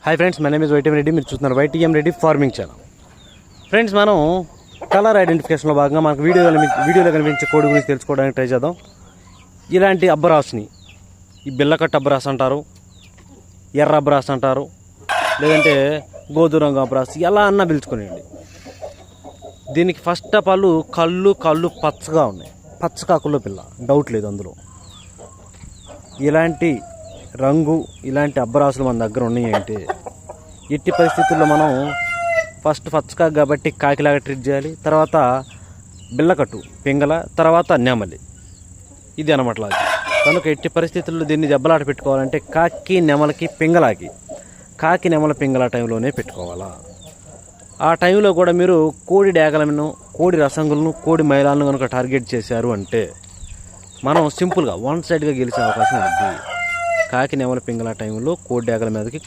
Hi friends, my name is YTM Reddy. మీరు చూస్తున్నారు YTM Reddy farming channel. Friends, మనం colour ఐడెంటిఫికేషన్లో భాగంగా మనకు వీడియోలో కనిపించే కోడి గురించి తెలుసుకోవడానికి ట్రై చేద్దాం. ఇలాంటి అబ్బరాసుని ఈ బిల్లకట్ట అబ్బరాస్ అంటారు, ఎర్ర అబ్బరాస్ అంటారు, లేదంటే గోధుమ రంగు అబ్బరాస్, ఎలా అన్నా పిలుచుకునేయండి. దీనికి ఫస్ట్ ఆఫ్ ఆల్ కళ్ళు పచ్చగా ఉన్నాయి, పచ్చకాకుల్లో పిల్ల, డౌట్ లేదు అందులో. ఇలాంటి రంగు ఇలాంటి అబ్బరాసులు మన దగ్గర ఉన్నాయి అంటే ఎట్టి పరిస్థితుల్లో మనం ఫస్ట్ పచ్చకాకు కాబట్టి కాకిలాగా ట్రీట్ చేయాలి, తర్వాత బిల్లకట్టు పింగళ, తర్వాత నెమలి. ఇది అనమాట లాగా. కనుక ఎట్టి పరిస్థితుల్లో దీన్ని దెబ్బలాట పెట్టుకోవాలంటే కాకి నెమలకి పింగళాకి, కాకి నెమల పింగళ టైంలోనే పెట్టుకోవాలా. ఆ టైంలో కూడా మీరు కోడి డేగలను, కోడి రసంగులను, కోడి మైలాలను కనుక టార్గెట్ చేశారు అంటే మనం సింపుల్గా వన్ సైడ్గా గెలిచే అవకాశం ఉంది. కాకి నెమల పింగళ టైంలో కోడి డేగల మీదకి